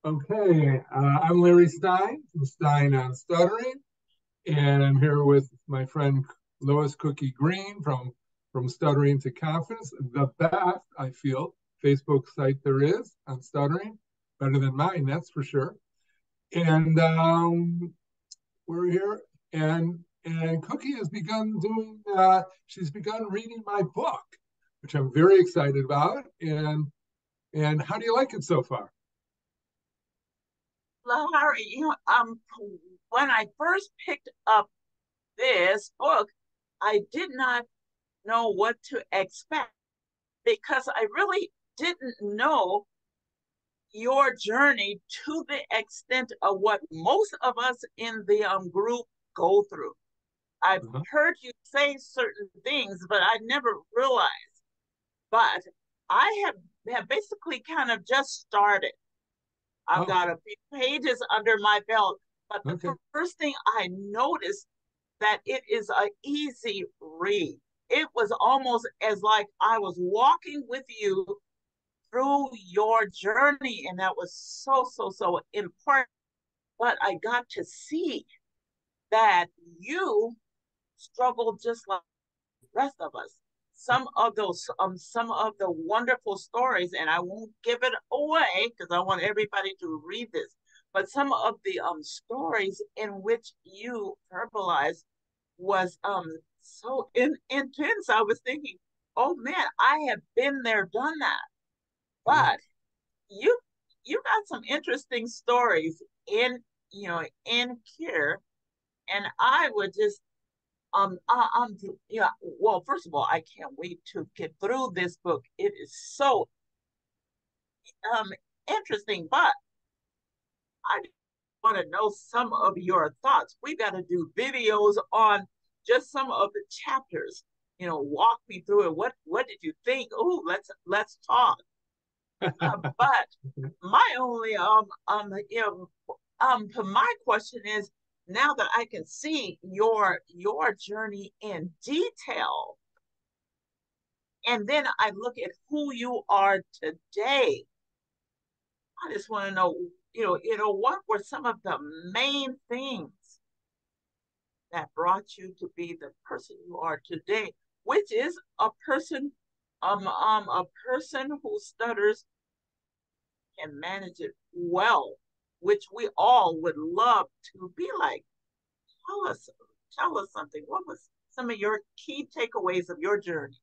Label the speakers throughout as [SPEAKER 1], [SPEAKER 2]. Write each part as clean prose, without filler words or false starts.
[SPEAKER 1] Okay, I'm Larry Stein from Stein on Stuttering, and I'm here with my friend Lois Cookie Green from Stuttering to Confidence, the best, I feel, Facebook site there is on Stuttering, better than mine, that's for sure. And we're here, and Cookie has begun doing. She's begun reading my book, which I'm very excited about. And how do you like it so far?
[SPEAKER 2] Larry, when I first picked up this book, I did not know what to expect because I really didn't know your journey to the extent of what most of us in the group go through. I've
[SPEAKER 1] Uh-huh.
[SPEAKER 2] heard you say certain things, but I never realized. But I have basically kind of just started. I've
[SPEAKER 1] Oh,
[SPEAKER 2] got a few pages under my belt. But the
[SPEAKER 1] okay.
[SPEAKER 2] first thing I noticed that it is an easy read. It was almost as like I was walking with you through your journey, and that was so important. But I got to see that you struggled just like the rest of us. Some of the wonderful stories, and I won't give it away because I want everybody to read this. But some of the stories in which you verbalized was intense. I was thinking, oh man, I have been there, done that.
[SPEAKER 1] Yeah.
[SPEAKER 2] But you you got some interesting stories in here, and I would just yeah. Well, first of all, I can't wait to get through this book. It is so um interesting, but I want to know some of your thoughts. We got to do videos on just some of the chapters. Walk me through it. What did you think? Oh, let's talk. But my only my question is, now that I can see your journey in detail, and then I look at who you are today, I just want to know, what were some of the main things that brought you to be the person you are today, which is a person who stutters and manage it well, which we all would love to be like. Tell us, tell us something. What was some of your key takeaways of your journey?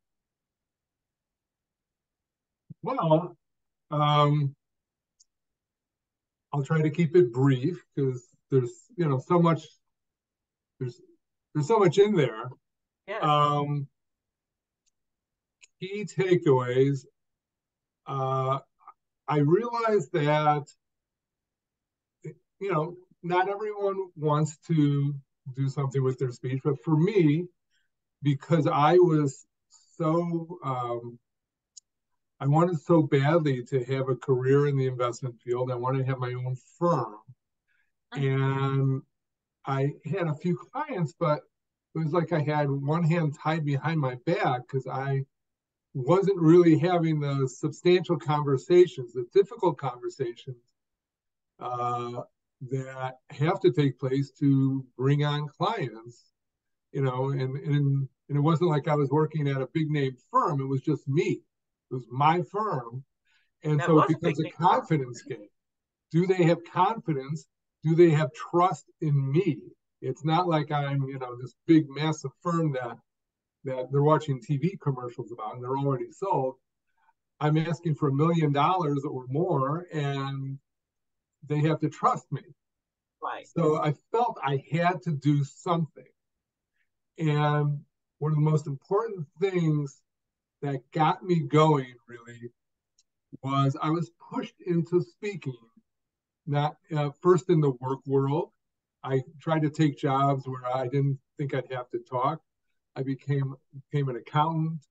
[SPEAKER 1] Well, um, I'll try to keep it brief because so much there's there's so much in there.
[SPEAKER 2] Yes.
[SPEAKER 1] Um, Key takeaways. Uh, I realized that you know not everyone wants to do something with their speech, but for me, because I wanted so badly to have a career in the investment field. I wanted to have my own firm. And I had a few clients, but it was like I had one hand tied behind my back because I wasn't really having the substantial conversations, the difficult conversations uh, that have to take place to bring on clients, and it wasn't like I was working at a big name firm. It was just me. It was my firm. And
[SPEAKER 2] That
[SPEAKER 1] so it
[SPEAKER 2] was a
[SPEAKER 1] becomes a
[SPEAKER 2] picnic farm.
[SPEAKER 1] confidence game. Do they have confidence? Do they have trust in me? It's not like I'm, this big massive firm that they're watching TV commercials about and they're already sold. I'm asking for $1 million or more, and they have to trust me.
[SPEAKER 2] Right.
[SPEAKER 1] So I felt I had to do something. And one of the most important things that got me going really was I was pushed into speaking, not first in the work world. I tried to take jobs where I didn't think I'd have to talk. I became an accountant,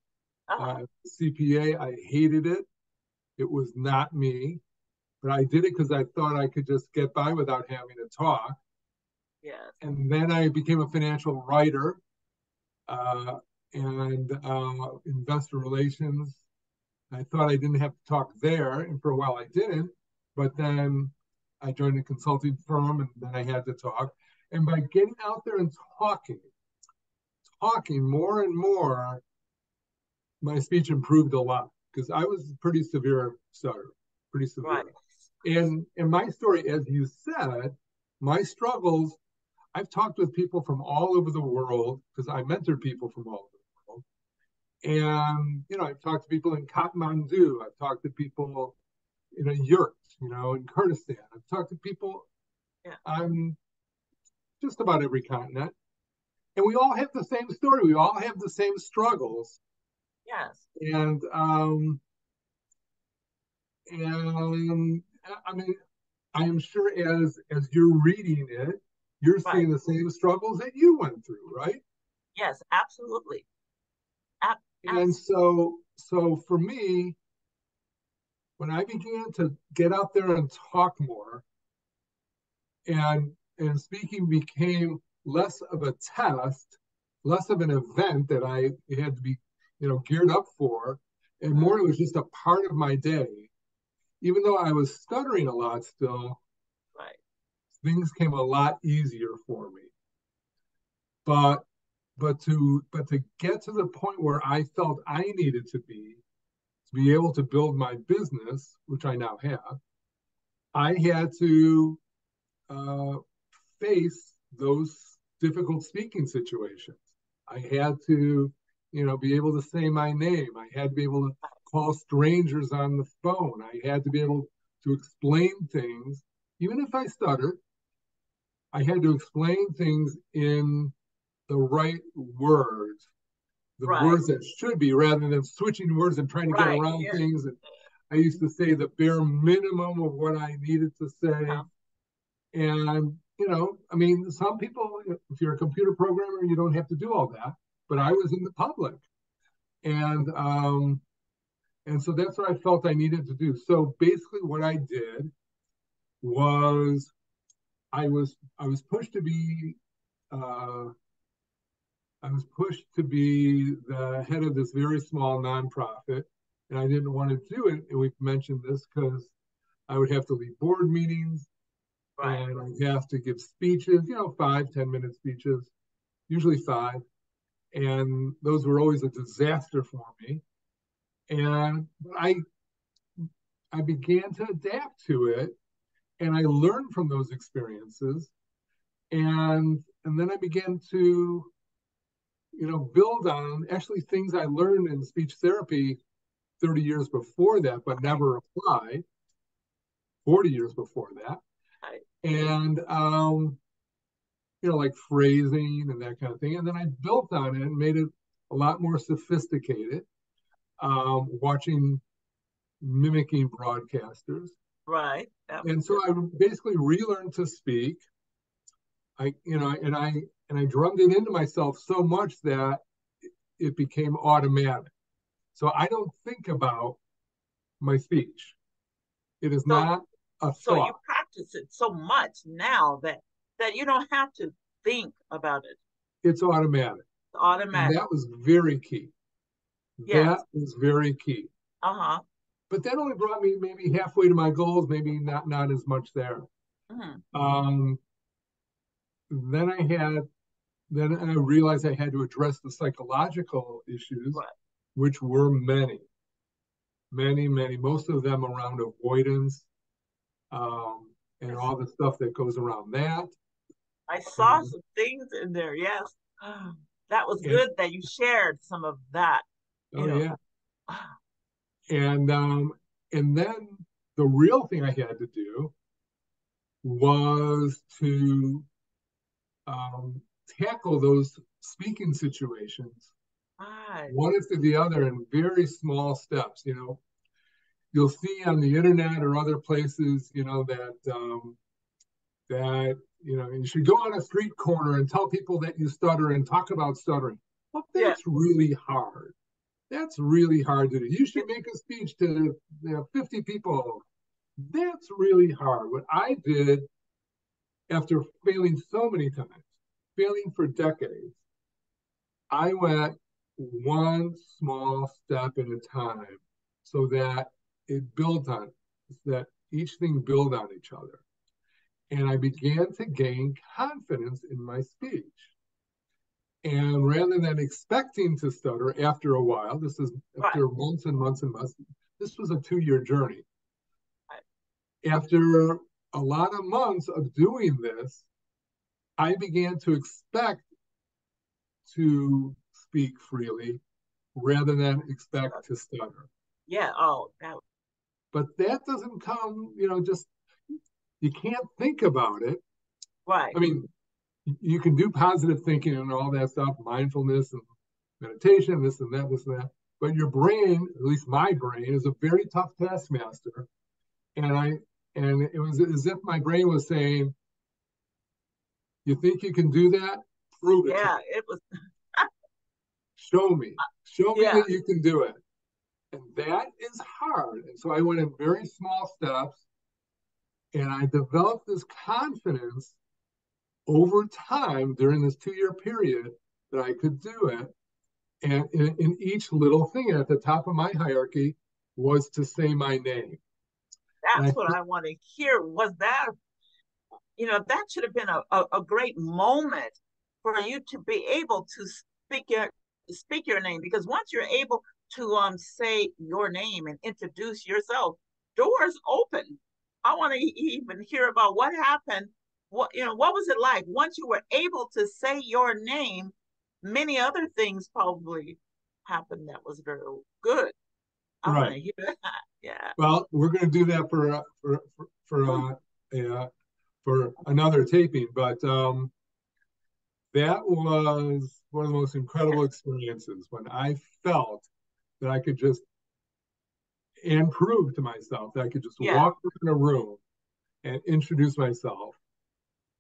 [SPEAKER 2] Uh-huh.
[SPEAKER 1] CPA. I hated it. It was not me, but I did it because I thought I could just get by without having to talk.
[SPEAKER 2] Yes.
[SPEAKER 1] And then I became a financial writer uh, and investor relations. I thought I didn't have to talk there, and for a while I didn't. But then I joined a consulting firm, and then I had to talk. And by getting out there and talking more and more, my speech improved a lot because I was a pretty severe stutter, pretty severe.
[SPEAKER 2] Right.
[SPEAKER 1] And my story, as you said, my struggles, I've talked with people from all over the world because I mentor people from all over the world. And, I've talked to people in Kathmandu. I've talked to people in a yurt, in Kurdistan. I've talked to people
[SPEAKER 2] Yeah.
[SPEAKER 1] on just about every continent. And we all have the same story. We all have the same struggles.
[SPEAKER 2] Yes.
[SPEAKER 1] And I mean, I am sure as you're reading it, you're
[SPEAKER 2] Right.
[SPEAKER 1] seeing the same struggles that you went through, right?
[SPEAKER 2] Yes, absolutely.
[SPEAKER 1] And so for me, when I began to get out there and talk more, and speaking became less of a test, less of an event that I had to be, geared up for, and more it was just a part of my day. Even though I was stuttering a lot still,
[SPEAKER 2] right.
[SPEAKER 1] things came a lot easier for me. But to get to the point where I felt I needed to be able to build my business, which I now have, I had to uh, face those difficult speaking situations. I had to, be able to say my name. I had to be able to call strangers on the phone. I had to be able to explain things, even if I stuttered. I had to explain things in the right words, the
[SPEAKER 2] Right.
[SPEAKER 1] words that should be, rather than switching words and trying to get
[SPEAKER 2] Right.
[SPEAKER 1] around
[SPEAKER 2] Yeah.
[SPEAKER 1] things. And I used to say the bare minimum of what I needed to say. And, I mean, some people, if you're a computer programmer, you don't have to do all that. But I was in the public. And so that's what I felt I needed to do. So basically what I did was I was pushed to be uh, I was pushed to be the head of this very small nonprofit, and I didn't want to do it. And we've mentioned this because I would have to lead board meetings,
[SPEAKER 2] Right.
[SPEAKER 1] and I'd have to give speeches, 5, 10 minute speeches, usually five. And those were always a disaster for me. And I began to adapt to it, and I learned from those experiences. And then I began to build on actually things I learned in speech therapy 30 years before that, but never applied 40 years before that.
[SPEAKER 2] Right.
[SPEAKER 1] And, like phrasing and that kind of thing. And then I built on it and made it a lot more sophisticated, watching, mimicking broadcasters.
[SPEAKER 2] Right.
[SPEAKER 1] And so I basically relearned to speak. And I drummed it into myself so much that it became automatic. So I don't think about my speech. It is
[SPEAKER 2] So
[SPEAKER 1] not a
[SPEAKER 2] so you
[SPEAKER 1] thought.
[SPEAKER 2] practice it so much now that you don't have to think about it.
[SPEAKER 1] It's automatic.
[SPEAKER 2] It's
[SPEAKER 1] And
[SPEAKER 2] automatic.
[SPEAKER 1] that was very key. That
[SPEAKER 2] Yes.
[SPEAKER 1] was very key.
[SPEAKER 2] Uh-huh.
[SPEAKER 1] But that only brought me maybe halfway to my goals, maybe not as much there.
[SPEAKER 2] Mm-hmm.
[SPEAKER 1] Um, then I realized I had to address the psychological issues,
[SPEAKER 2] Right.
[SPEAKER 1] which were many, many, many, most of them around avoidance, and
[SPEAKER 2] Yes.
[SPEAKER 1] all the stuff that goes around that.
[SPEAKER 2] I saw
[SPEAKER 1] And,
[SPEAKER 2] some things in there. Yes. That was
[SPEAKER 1] and
[SPEAKER 2] good that you shared some of that,
[SPEAKER 1] oh
[SPEAKER 2] you know.
[SPEAKER 1] yeah, and then the real thing I had to do was to tackle those speaking situations
[SPEAKER 2] Right.
[SPEAKER 1] one after the other in very small steps. You'll see on the internet or other places, that you should go on a street corner and tell people that you stutter and talk about stuttering. Well,
[SPEAKER 2] Yeah.
[SPEAKER 1] that's really hard. That's really hard to do. You should
[SPEAKER 2] It,
[SPEAKER 1] make a speech to 50 people. That's really hard. What I did after failing so many times, failing for decades, I went one small step at a time so that it built on, that each thing build on each other. and I began to gain confidence in my speech. And rather than expecting to stutter after a while, this is
[SPEAKER 2] Right.
[SPEAKER 1] after months and months and months, this was a 2 year journey.
[SPEAKER 2] Right.
[SPEAKER 1] After a lot of months of doing this, I began to expect to speak freely rather than expect to stutter.
[SPEAKER 2] Yeah. Oh,
[SPEAKER 1] But that doesn't come, just you can't think about it.
[SPEAKER 2] right.
[SPEAKER 1] I mean, you can do positive thinking and all that stuff, mindfulness and meditation, this and that, this and that. But your brain, at least my brain, is a very tough taskmaster. And it was as if my brain was saying, "You think you can do that? Prove it to
[SPEAKER 2] Yeah.
[SPEAKER 1] me.
[SPEAKER 2] It was.
[SPEAKER 1] Show me. Show me
[SPEAKER 2] Yeah.
[SPEAKER 1] that you can do it." And that is hard. And so I went in very small steps, and I developed this confidence over time during this 2 year period that I could do it. And in each little thing at the top of my hierarchy was to say my name. And
[SPEAKER 2] That's
[SPEAKER 1] I,
[SPEAKER 2] what I want to hear. Was that, that should have been a great moment for you to be able to speak your name, because once you're able to say your name and introduce yourself, doors open. I want to even hear about what happened. What was it like once you were able to say your name? Many other things probably happened that was very good. I want
[SPEAKER 1] right.
[SPEAKER 2] to hear that. Yeah.
[SPEAKER 1] Well, we're going to do that for another taping, but that was one of the most incredible experiences when I felt that I could just and prove to myself that I could just
[SPEAKER 2] Yeah.
[SPEAKER 1] walk in a room and introduce myself.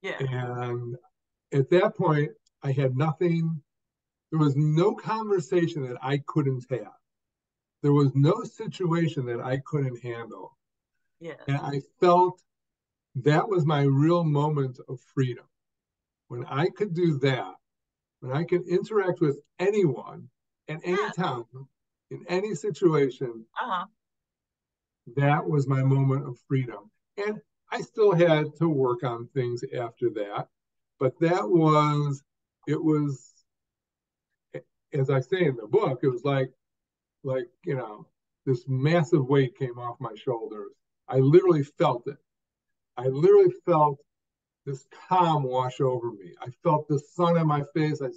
[SPEAKER 2] Yeah.
[SPEAKER 1] And at that point, I had nothing, there was no conversation that I couldn't have. There was no situation that I couldn't handle. And
[SPEAKER 2] Yes.
[SPEAKER 1] I felt that was my real moment of freedom. When I could do that, when I could interact with anyone at any
[SPEAKER 2] Yeah.
[SPEAKER 1] time, in any situation,
[SPEAKER 2] Uh-huh.
[SPEAKER 1] that was my moment of freedom. And I still had to work on things after that. But it was, as I say in the book, it was like, this massive weight came off my shoulders. I literally felt it. I literally felt this calm wash over me. I felt the sun on my face. I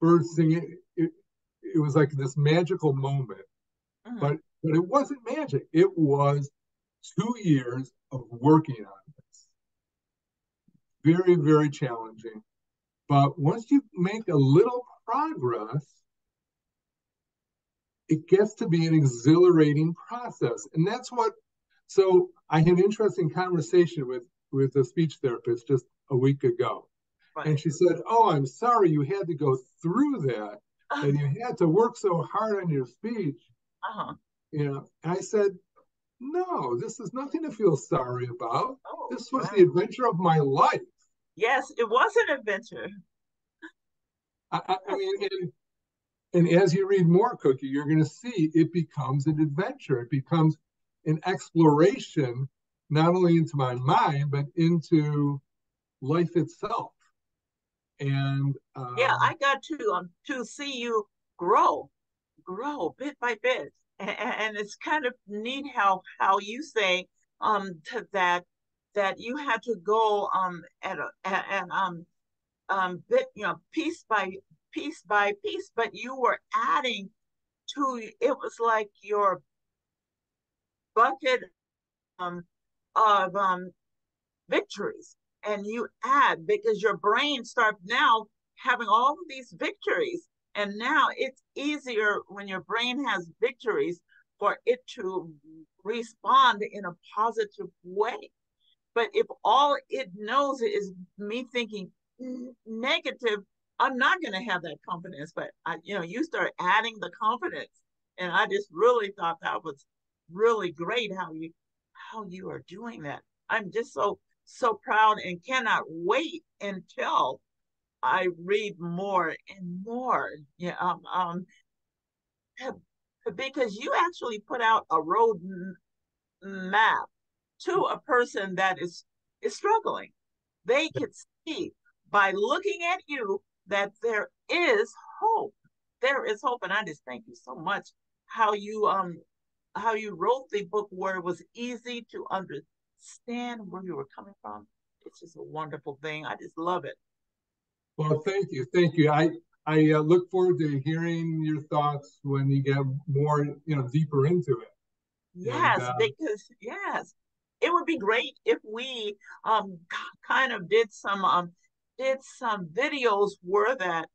[SPEAKER 1] birds singing. It was like this magical moment,
[SPEAKER 2] Mm-hmm.
[SPEAKER 1] but it wasn't magic. It was 2 years of working on this. Very, very challenging. But once you make a little progress, it gets to be an exhilarating process. And that's what, so I had an interesting conversation with a speech therapist just a week ago. And
[SPEAKER 2] Right.
[SPEAKER 1] she said, "Oh, I'm sorry you had to go through that and you had to work so hard on your speech."
[SPEAKER 2] Uh-huh.
[SPEAKER 1] And I said, "No, this is nothing to feel sorry about.
[SPEAKER 2] Oh,
[SPEAKER 1] This was the
[SPEAKER 2] right.
[SPEAKER 1] adventure of my life."
[SPEAKER 2] Yes, it was an adventure.
[SPEAKER 1] I mean, and as you read more, Cookie, you're going to see it becomes an adventure. It becomes an exploration, not only into my mind, but into life itself. And
[SPEAKER 2] Yeah, I got to see you grow, grow bit by bit. And it's kind of neat how you say to that you had to go at bit, piece by piece, but you were adding to it. Was like your bucket um of victories, and you add because your brain starts now having all of these victories, and now it's easier when your brain has victories for it to respond in a positive way. But if all it knows is me thinking negative, I'm not going to have that confidence. But you start adding the confidence, and I just really thought that was really great how you are doing that. I'm just so proud and cannot wait until I read more and more. Yeah, because you actually put out a road map to a person that is struggling. they could see by looking at you that there is hope. There is hope. And I just thank you so much how you wrote the book where it was easy to understand where you were coming from. It's just a wonderful thing. I just love it.
[SPEAKER 1] Well, thank you, thank you. I look forward to hearing your thoughts when you get more, deeper into it. And
[SPEAKER 2] Yes, because yes, it would be great if we kind of did some videos where that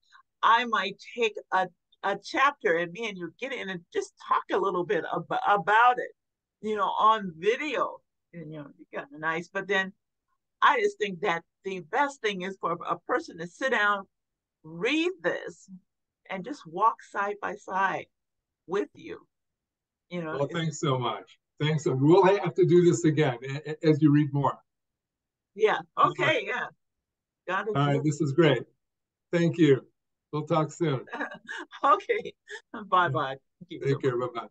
[SPEAKER 2] I might take a chapter and me and you get in and just talk a little bit about it, on video. And be kind of nice. But then I just think that the best thing is for a person to sit down, read this, and just walk side by side with you.
[SPEAKER 1] well,
[SPEAKER 2] It's
[SPEAKER 1] thanks so much. Thanks. We'll have to do this again as you read more.
[SPEAKER 2] yeah,
[SPEAKER 1] All right.
[SPEAKER 2] okay, yeah. Got it.
[SPEAKER 1] All right. This is great. Thank you. We'll talk soon.
[SPEAKER 2] Okay. Bye bye. Thank you so
[SPEAKER 1] Take care.
[SPEAKER 2] much.
[SPEAKER 1] Bye bye.